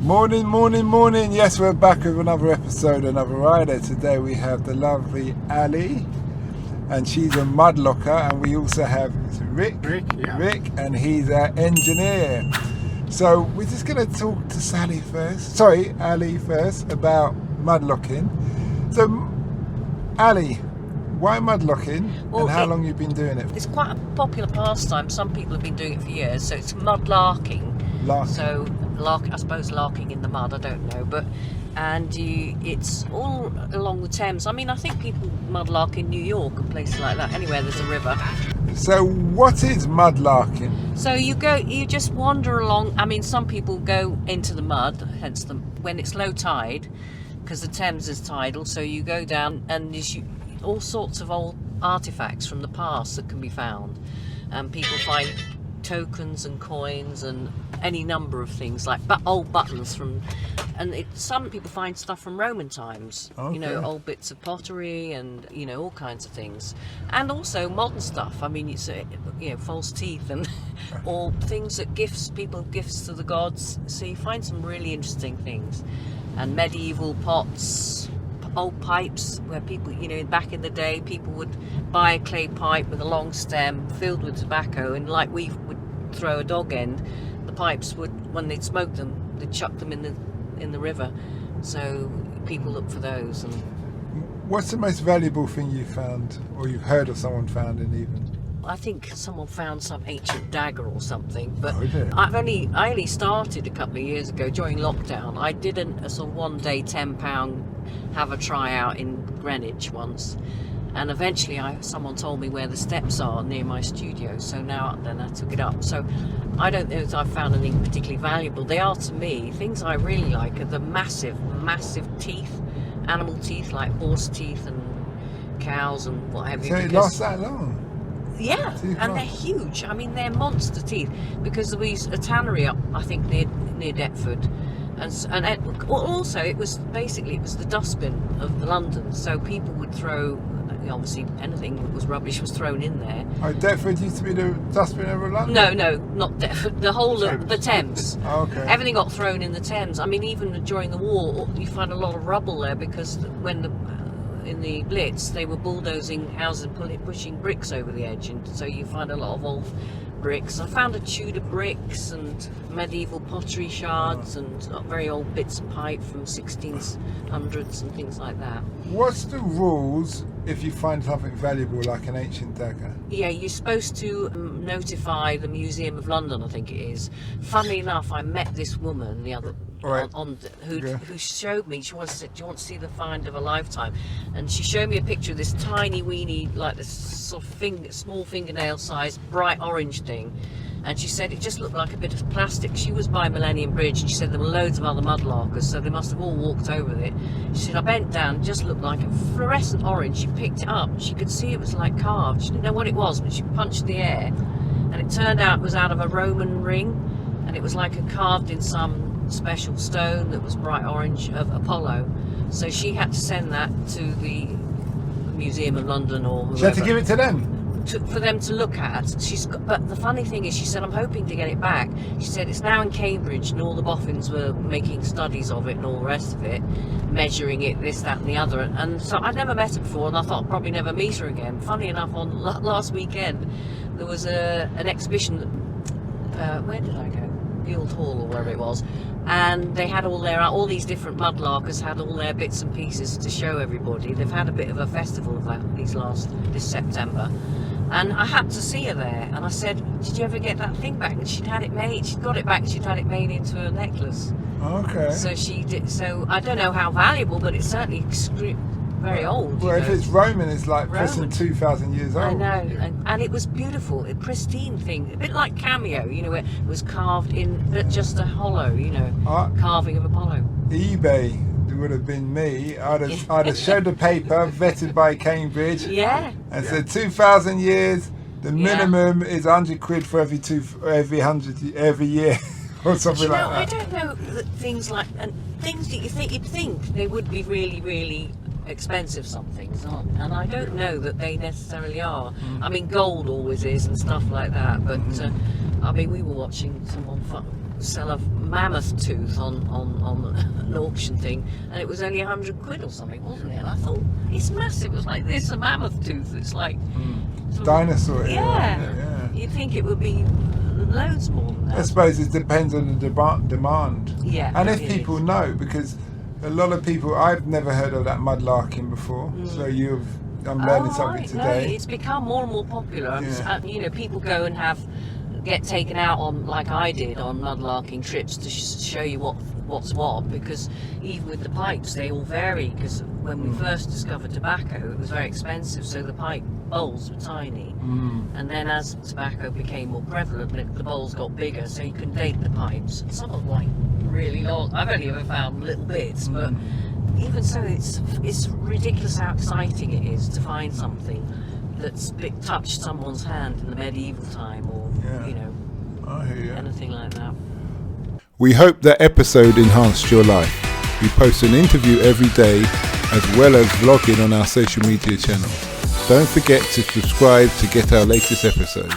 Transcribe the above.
Morning, morning, morning. Yes, we're back with another episode, another rider. Today we have the lovely Ali, and she's a mud locker, and we also have Rick, and he's our engineer. So we're just going to talk to Ali first about mud locking. So Ali, why mud locking, and how long you've been doing it? It's quite a popular pastime. Some people have been doing it for years. So it's mud larking. So I suppose larking in the mud, I don't know, but it's all along the Thames. I mean, I think people mud lark in New York and places like that, anywhere there's a river. So what is mud larking? So you just wander along. I mean, some people go into the mud, hence when it's low tide, because the Thames is tidal, so you go down and there's all sorts of old artifacts from the past that can be found, and people find tokens and coins and any number of things like old buttons some people find stuff from Roman times. Okay. You know, old bits of pottery and all kinds of things, and also modern stuff. I mean, it's false teeth and or things that people gifts to the gods. So you find some really interesting things, and medieval pots, old pipes where people, back in the day, people would buy a clay pipe with a long stem filled with tobacco, and like we would throw a dog end, the pipes would, when they'd smoke them, they'd chuck them in the river. So people look for those. And what's the most valuable thing you found, or you've heard of someone found in even? I think someone found some ancient dagger or something, but I only started a couple of years ago during lockdown. I did a sort of one day £10 have a try out in Greenwich once, and eventually someone told me where the steps are near my studio, so then I took it up. So I don't know if I've found anything particularly valuable. They are, to me, things I really like are the massive teeth, animal teeth like horse teeth and cows and what have you. So it lasts that long? Yeah, and they're huge. I mean, they're monster teeth, because there was a tannery up, I think, near Deptford, and also it was the dustbin of London. So people would throw, obviously anything that was rubbish was thrown in there. Oh, Deptford used to be the dustbin of London? No, not Deptford. The whole the Thames. Oh, okay. Everything got thrown in the Thames. I mean, even during the war, you find a lot of rubble there, because in the Blitz, they were bulldozing houses and pushing bricks over the edge, and so you find a lot of old bricks. I found a Tudor bricks and medieval pottery shards and very old bits of pipe from 1600s and things like that. What's the rules if you find something valuable like an ancient dagger? Yeah, you're supposed to notify the Museum of London, I think it is. Funnily enough, I met this woman the other who showed me. She wanted to say, "Do you want to see the find of a lifetime?" And she showed me a picture of this tiny weeny, like this sort of small fingernail sized bright orange thing, and she said it just looked like a bit of plastic. She was by Millennium Bridge, and she said there were loads of other mud larkers, so they must have all walked over it. She said I bent down, it just looked like a fluorescent orange. She picked it up, she could see it was like carved. She didn't know what it was, but she punched the air, and it turned out it was out of a Roman ring, and it was like carved in some special stone that was bright orange of Apollo. So she had to send that to the Museum of London or whoever. She had to give it to them? For them to look at. But the funny thing is, she said, I'm hoping to get it back. She said it's now in Cambridge, and all the boffins were making studies of it and all the rest of it, measuring it, this, that and the other. And so I'd never met her before, and I thought I'd probably never meet her again. Funny enough, on last weekend there was an exhibition where did I go? Guildhall or wherever it was, and they had all these different mud larkers had all their bits and pieces to show everybody. They've had a bit of a festival of that this September, and I happened to see her there, and I said, "Did you ever get that thing back?" And she'd got it back, and she'd had it made into a necklace. Okay. So she did. So I don't know how valuable, but it's certainly very old. Well, if it's Roman, it's like pressing 2,000 years old. I know, and it was beautiful, a pristine thing, a bit like cameo, where it was carved in just a hollow, carving of Apollo. eBay would have been me. I'd have showed the paper, vetted by Cambridge. Yeah. And said 2,000 years. The minimum is 100 quid for every year. Or something like that. I don't know that things like, and things that you'd think they would be really, really expensive, some things aren't, and I don't know that they necessarily are. I mean, gold always is and stuff like that, but I mean, we were watching someone sell a mammoth tooth on an auction thing, and it was only 100 quid or something, wasn't it? And I thought, it's massive. It was like this, a mammoth tooth. It's like dinosaur. Yeah. You'd think it would be loads more than that. I suppose it depends on the demand. Yeah. And if people know, because a lot of people, I've never heard of that mud larking before, so I'm learning something today. No, it's become more and more popular. Yeah. You know, people go and get taken out on, like I did, on mudlarking trips to show you what's what, because even with the pipes they all vary, because when we first discovered tobacco it was very expensive, so the pipe bowls were tiny, and then as tobacco became more prevalent the bowls got bigger, so you can date the pipes. Some are like really long. I've only ever found little bits, but even so it's ridiculous how exciting it is to find something that's touched someone's hand in the medieval time, or you know, I hear you. anything like that. We hope that episode enhanced your life. We post an interview every day as well as vlogging on our social media channel. Don't forget to subscribe to get our latest episode.